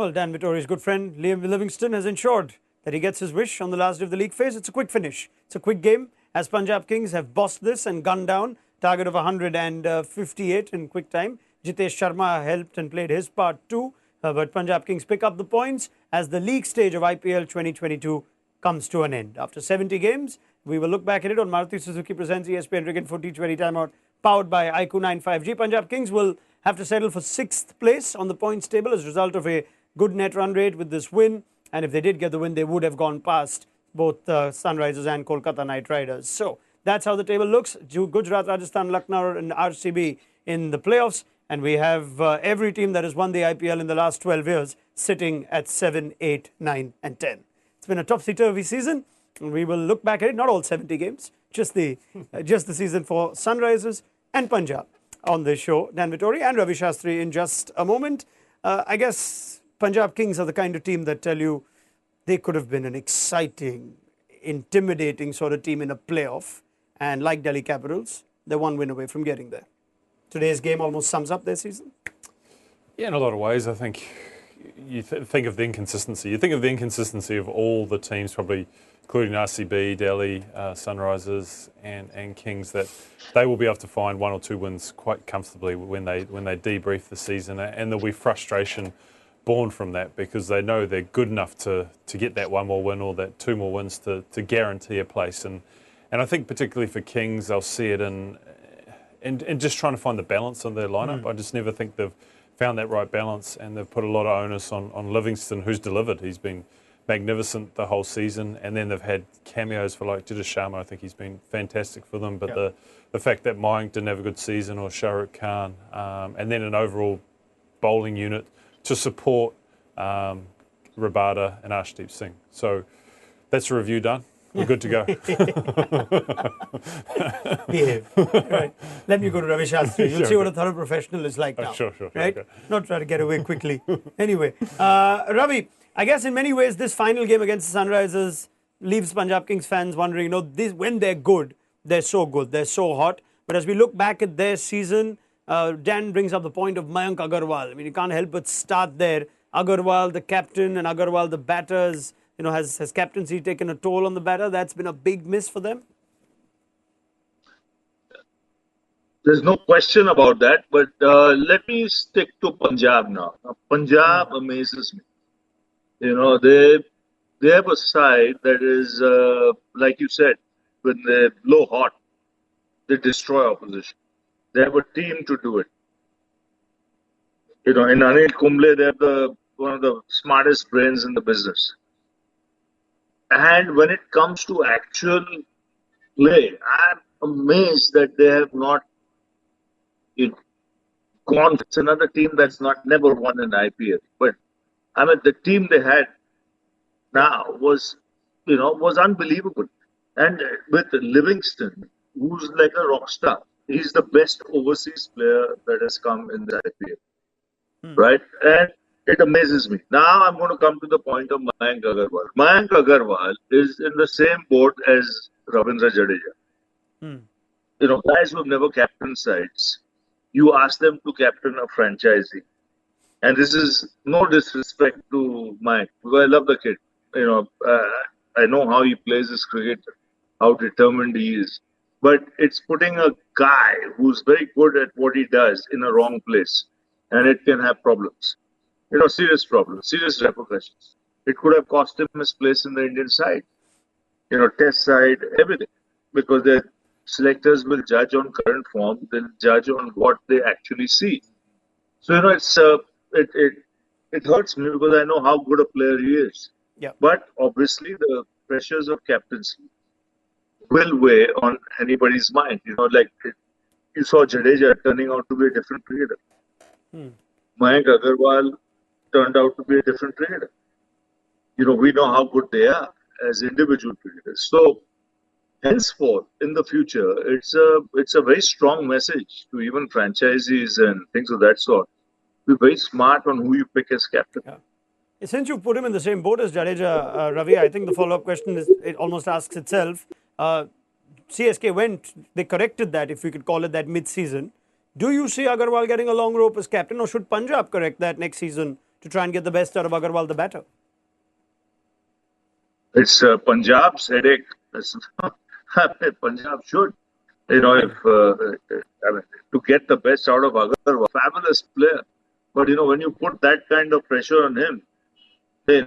Well, Dan Vettori's good friend Liam Livingston has ensured that he gets his wish on the last day of the league phase. It's a quick finish. It's a quick game as Punjab Kings have bossed this and gunned down. Target of 158 in quick time. Jitesh Sharma helped and played his part too. But Punjab Kings pick up the points as the league stage of IPL 2022 comes to an end. After 70 games, we will look back at it on Maruti Suzuki presents ESPN Cricket for T20 Timeout powered by IQ 95G. Punjab Kings will have to settle for 6th place on the points table as a result of a good net run rate with this win. And if they did get the win, they would have gone past both Sunrisers and Kolkata Knight Riders. So that's how the table looks. Gujarat, Rajasthan, Lucknow and RCB in the playoffs. And we have every team that has won the IPL in the last 12 years sitting at 7, 8, 9 and 10. It's been a topsy-turvy season. We will look back at it, not all 70 games, just the season for Sunrisers and Punjab on this show. Dan Vettori and Ravi Shastri in just a moment. I guess Punjab Kings are the kind of team that tell you they could have been an exciting, intimidating sort of team in a playoff. And like Delhi Capitals, they're one win away from getting there. Today's game almost sums up their season. Yeah, in a lot of ways. I think you think of the inconsistency. You think of the inconsistency of all the teams, probably including RCB, Delhi, Sunrisers and Kings, that they will be able to find 1 or 2 wins quite comfortably when they debrief the season. And there'll be frustration born from that because they know they're good enough to get that 1 more win or that 2 more wins to guarantee a place. And I think particularly for Kings, they'll see it in just trying to find the balance on their lineup. I just never think they've found that right balance, and they've put a lot of onus on Livingston, who's delivered. He's been magnificent the whole season, and then they've had cameos for like Jitesh Sharma. I think he's been fantastic for them. But the fact that Mayank didn't have a good season, or Shahrukh Khan, and then an overall bowling unit to support Rabada and Arshdeep Singh. So that's a review done. We're good to go. Behave. Right. Let me go to Ravi Shastri. You'll see what a thorough professional is like now. Sure. Right? Okay. Not try to get away quickly. Anyway, Ravi, I guess in many ways this final game against the Sunrisers leaves Punjab Kings fans wondering, when they're good, they're so good, they're so hot. But as we look back at their season, Dan brings up the point of Mayank Agarwal. I mean, you can't help but start there. Agarwal, the captain, and Agarwal, the batters. Has captaincy taken a toll on the batter? That's been a big miss for them. There's no question about that. But let me stick to Punjab now. Punjab amazes me. They have a side that is, like you said, when they blow hot, they destroy opposition. They have a team to do it. In Anil Kumble, they have one of the smartest brains in the business. And when it comes to actual play, I'm amazed that they have not gone. It's another team that's never won an IPL. But I mean, the team they had now was unbelievable. And with Livingston, who's like a rock star, he's the best overseas player that has come in the IPL, right? And it amazes me. Now I'm going to come to the point of Mayank Agarwal. Mayank Agarwal is in the same boat as Ravindra Jadeja. Guys who have never captained sides, you ask them to captain a franchisee. And this is no disrespect to Mayank, because I love the kid. I know how he plays his cricket, how determined he is. But it's putting a guy who's very good at what he does in a wrong place. And it can have problems. Serious problems, serious repercussions. It could have cost him his place in the Indian side, test side, everything. Because the selectors will judge on current form, they'll judge on what they actually see. So, it hurts me because I know how good a player he is. Yeah. But obviously the pressures of captaincy will weigh on anybody's mind. You saw Jadeja turning out to be a different cricketer. Mayank Agarwal turned out to be a different cricketer. We know how good they are as individual cricketers. So, henceforth, in the future, it's a very strong message to even franchisees and things of that sort. Be very smart on who you pick as captain. Yeah. Since you put him in the same boat as Jadeja, Ravi, I think the follow-up question it almost asks itself. CSK they corrected that, if we could call it that, mid-season. Do you see Agarwal getting a long rope as captain, or should Punjab correct that next season to try and get the best out of Agarwal, the batter? It's Punjab's headache. Punjab should. If I mean, to get the best out of Agarwal, fabulous player. But when you put that kind of pressure on him, then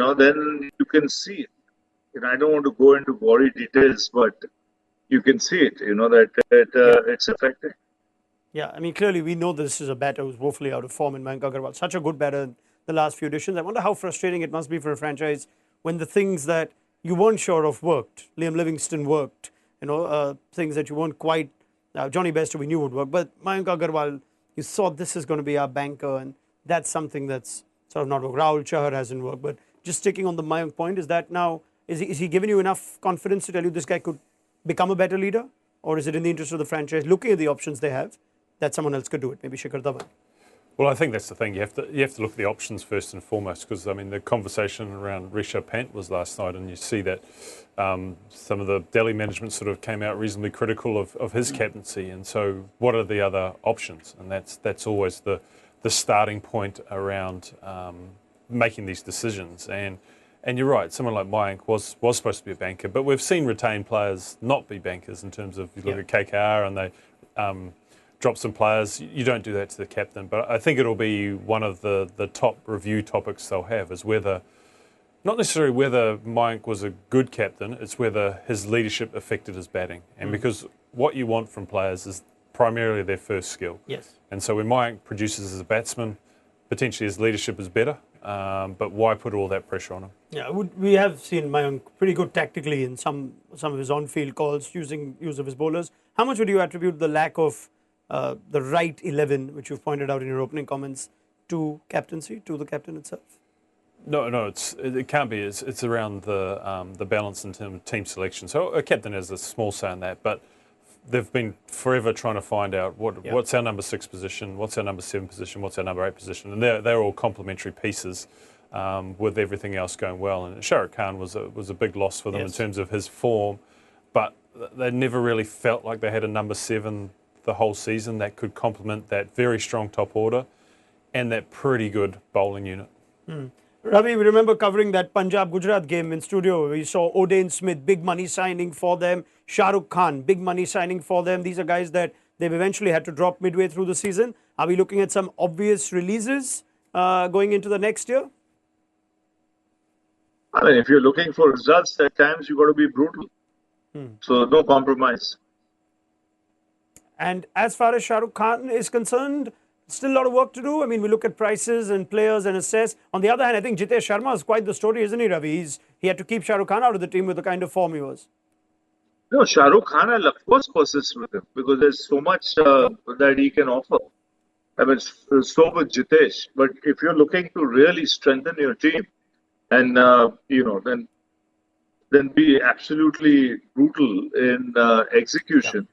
you can see it. I don't want to go into gory details, but you can see it. That it's affecting. Yeah, I mean, clearly we know this is a batter who's woefully out of form in Mayank Agarwal. Such a good batter in the last few editions. I wonder how frustrating it must be for a franchise when the things that you weren't sure of worked. Liam Livingstone worked. Things that you weren't quite. Johnny Bairstow we knew would work, but Mayank Agarwal, you thought this is going to be our banker, and that's something that's sort of not worked. Rahul Chahar hasn't worked, but just sticking on the Mayank point, is that now, is he giving you enough confidence to tell you this guy could become a better leader? Or is it in the interest of the franchise, looking at the options they have, that someone else could do it, maybe Shikhar Dhawan? Well, I think that's the thing. You have to look at the options first and foremost, because I mean the conversation around Rishabh Pant was last night, and you see that some of the Delhi management sort of came out reasonably critical of his captaincy. And so, what are the other options? And that's always the starting point around making these decisions. And you're right, someone like Mayank was supposed to be a banker, but we've seen retained players not be bankers in terms of, you look at KKR and they drop some players. You don't do that to the captain, but I think it'll be one of the top review topics they'll have is whether, not necessarily whether Mayank was a good captain, it's whether his leadership affected his batting. And because what you want from players is primarily their first skill. Yes. And so when Mayank produces as a batsman, potentially his leadership is better, but why put all that pressure on him? Yeah, we have seen Mayank pretty good tactically in some of his on-field calls, use of his bowlers. How much would you attribute the lack of the right 11, which you've pointed out in your opening comments, to captaincy, to the captain itself? No, it can't be. It's around the balance in terms of team selection. So a captain has a small say in that, but they've been forever trying to find out what's our number 6 position, what's our number 7 position, what's our number 8 position, and they're all complementary pieces with everything else going well. And Shah Rukh Khan was a big loss for them in terms of his form, but they never really felt like they had a number 7 the whole season that could complement that very strong top order and that pretty good bowling unit. Ravi, we remember covering that Punjab-Gujarat game in studio. We saw Odain Smith, big money signing for them. Shah Rukh Khan, big money signing for them. These are guys that they've eventually had to drop midway through the season. Are we looking at some obvious releases going into the next year? I mean, if you're looking for results, at times you've got to be brutal. So no compromise. And as far as Shah Rukh Khan is concerned, still a lot of work to do. I mean, we look at prices and players and assess. On the other hand, I think Jitesh Sharma is quite the story, isn't he, Ravi? He had to keep Shah Rukh Khan out of the team with the kind of form he was. No, Shah Rukh Khan, I'll of course persist with him because there's so much that he can offer. I mean, so with Jitesh. But if you're looking to really strengthen your team and, then be absolutely brutal in execution,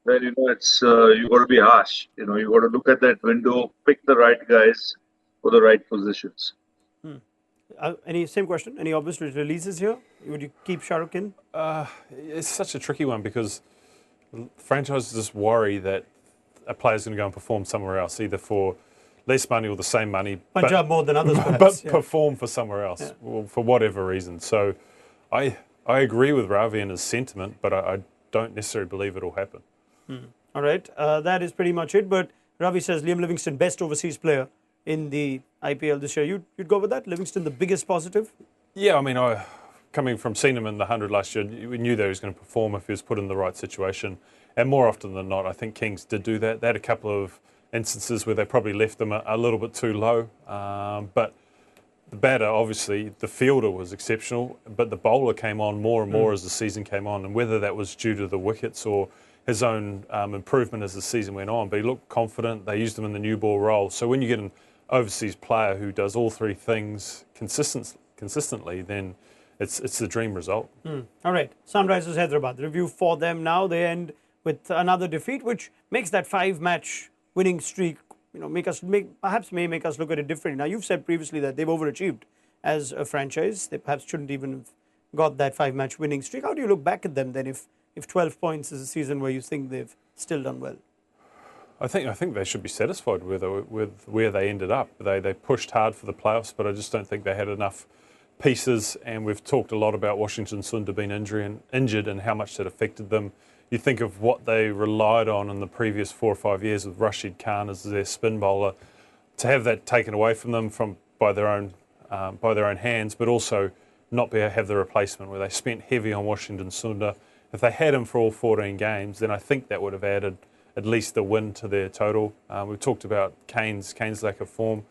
then, it's you got to be harsh. You got to look at that window, pick the right guys for the right positions. Same question? Any obvious releases here? Would you keep Shah Rukh in? It's such a tricky one because franchises just worry that a player's going to go and perform somewhere else, either for less money or the same money. Punjab more than others, perhaps. But perform for somewhere else, for whatever reason. So I agree with Ravi in his sentiment, but I don't necessarily believe it'll happen. All right, that is pretty much it. But Ravi says Liam Livingstone, best overseas player in the IPL this year. You'd go with that? Livingstone, the biggest positive? Yeah, I mean, coming from seeing him in the 100 last year, we knew that he was going to perform if he was put in the right situation. And more often than not, I think Kings did do that. They had a couple of instances where they probably left him a little bit too low. But the batter, obviously, the fielder was exceptional, but the bowler came on more and more as the season came on. And whether that was due to the wickets or his own improvement as the season went on, but he looked confident. They used him in the new ball role. So when you get an overseas player who does all three things consistently, then it's the dream result. All right, Sunrisers Hyderabad. The review for them now. They end with another defeat, which makes that 5-match winning streak, perhaps may make us look at it differently. Now, you've said previously that they've overachieved as a franchise. They perhaps shouldn't even have got that 5-match winning streak. How do you look back at them then if 12 points is a season where you think they've still done well? I think they should be satisfied with where they ended up. They pushed hard for the playoffs, but I just don't think they had enough pieces. And we've talked a lot about Washington Sundar being injured and how much that affected them. You think of what they relied on in the previous 4 or 5 years with Rashid Khan as their spin bowler, to have that taken away from them by their own hands, but also not have the replacement where they spent heavy on Washington Sundar. If they had him for all 14 games, then I think that would have added at least a win to their total. We've talked about Kane's lack of form,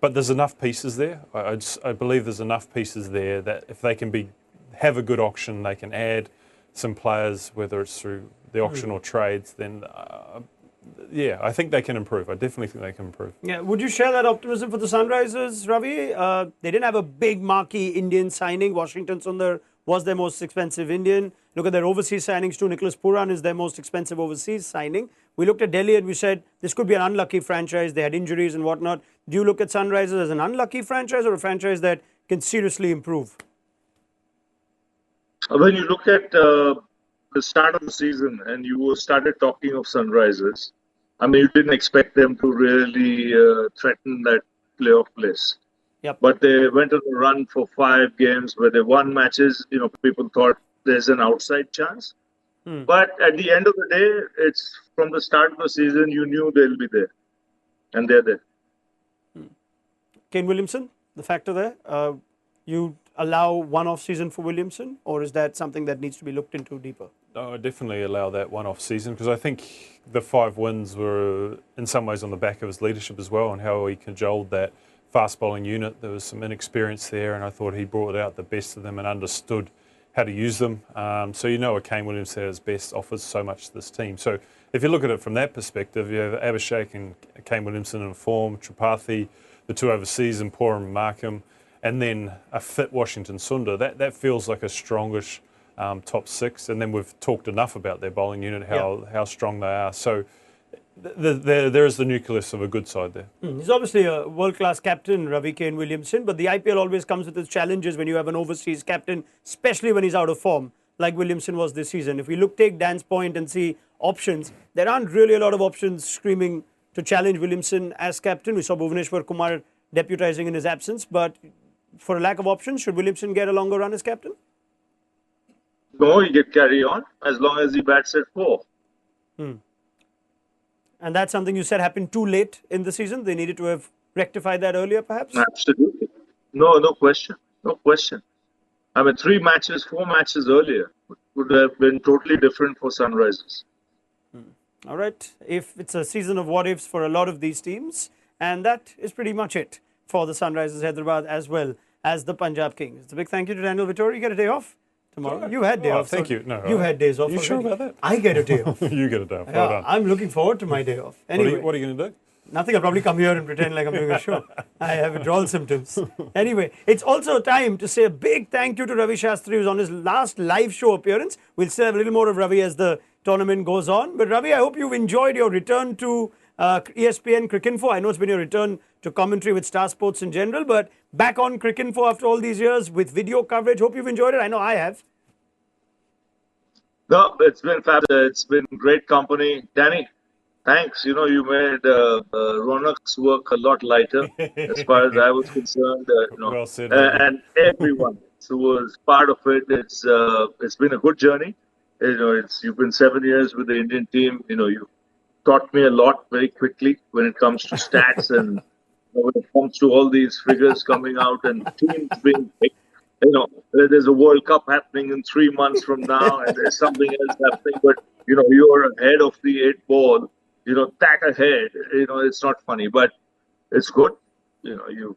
but there's enough pieces there. I believe there's enough pieces there that if they can have a good auction, they can add some players, whether it's through the auction or trades, then I think they can improve. I definitely think they can improve. Yeah, would you share that optimism for the Sunrisers, Ravi? They didn't have a big marquee Indian signing. Washington Sundar was their most expensive Indian. Look at their overseas signings too. Nicholas Pooran is their most expensive overseas signing. We looked at Delhi and we said this could be an unlucky franchise. They had injuries and whatnot. Do you look at Sunrisers as an unlucky franchise or a franchise that can seriously improve? When you look at the start of the season and you started talking of Sunrisers, I mean, you didn't expect them to really threaten that playoff place. Yep. But they went on a run for 5 games where they won matches. People thought there's an outside chance. But at the end of the day, it's from the start of the season, you knew they'll be there. And they're there. Kane Williamson, the factor there. You allow one-off season for Williamson, or is that something that needs to be looked into deeper? No, I definitely allow that one-off season because I think the 5 wins were in some ways on the back of his leadership as well and how he cajoled that fast bowling unit. There was some inexperience there and I thought he brought out the best of them and understood how to use them. So a Kane Williamson at his best offers so much to this team. So if you look at it from that perspective, you have Abhishek and Kane Williamson in form, Tripathi, the 2 overseas, and Pooran and Markham, and then a fit Washington Sundar. That feels like a strongish top 6. And then we've talked enough about their bowling unit, how strong they are. So there is the nucleus of a good side there. He's obviously a world-class captain, Ravi Kane Williamson, but the IPL always comes with its challenges when you have an overseas captain, especially when he's out of form, like Williamson was this season. If we take Dan's point and see options, there aren't really a lot of options screaming to challenge Williamson as captain. We saw Bhuvaneshwar Kumar deputizing in his absence, but for a lack of options, should Williamson get a longer run as captain? No, he can carry on as long as he bats at 4. And that's something you said happened too late in the season. They needed to have rectified that earlier, perhaps? Absolutely. No question. No question. I mean, 4 matches earlier would have been totally different for Sunrisers. All right. If it's a season of what-ifs for a lot of these teams, and that is pretty much it for the Sunrisers Hyderabad as well as the Punjab Kings. It's a big thank you to Daniel Vettori. You get a day off tomorrow. You had day off. Thank you. No, you had days off. You sure about that? I get a day off. You get a day off. Well done. I'm looking forward to my day off. Anyway, what are you going to do? Nothing. I'll probably come here and pretend like I'm doing a show. I have withdrawal symptoms. Anyway, it's also time to say a big thank you to Ravi Shastri, who's on his last live show appearance. We'll still have a little more of Ravi as the tournament goes on. But Ravi, I hope you've enjoyed your return to ESPN Cricinfo. I know it's been your return to commentary with Star Sports in general, but back on Cricinfo after all these years with video coverage. Hope you've enjoyed it. I know I have. No, it's been fabulous. It's been great company. Danny, thanks. You made Raunak's work a lot lighter as far as I was concerned. Well said, and everyone who was part of it. It's been a good journey. You've been 7 years with the Indian team. You taught me a lot very quickly when it comes to stats and when it comes to all these figures coming out and teams being picked. There's a World Cup happening in 3 months from now and there's something else happening, but you're ahead of the 8 ball, that ahead, it's not funny, but it's good. You've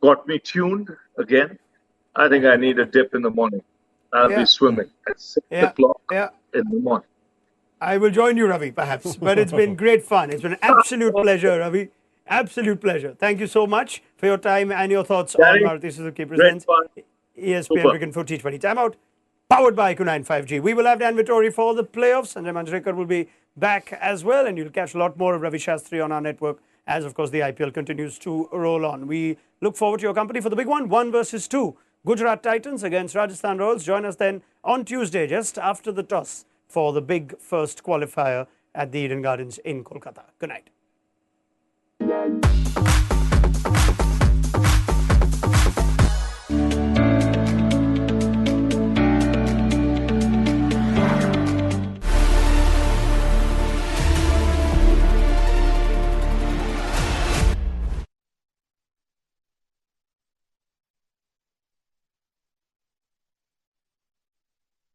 got me tuned again. I think I need a dip in the morning. I'll be swimming at 6 o'clock in the morning. I will join you, Ravi, perhaps. But it's been great fun. It's been an absolute pleasure, Ravi. Absolute pleasure. Thank you so much for your time and your thoughts on Maruti Suzuki Presents ESPN Cricinfo T20 Timeout, powered by Q95G. We will have Dan Vettori for the playoffs, and Manjrekar will be back as well, and you'll catch a lot more of Ravi Shastri on our network as, of course, the IPL continues to roll on. We look forward to your company for the big one, 1 versus 2. Gujarat Titans against Rajasthan Royals. Join us then on Tuesday, just after the toss, for the big first qualifier at the Eden Gardens in Kolkata. Good night.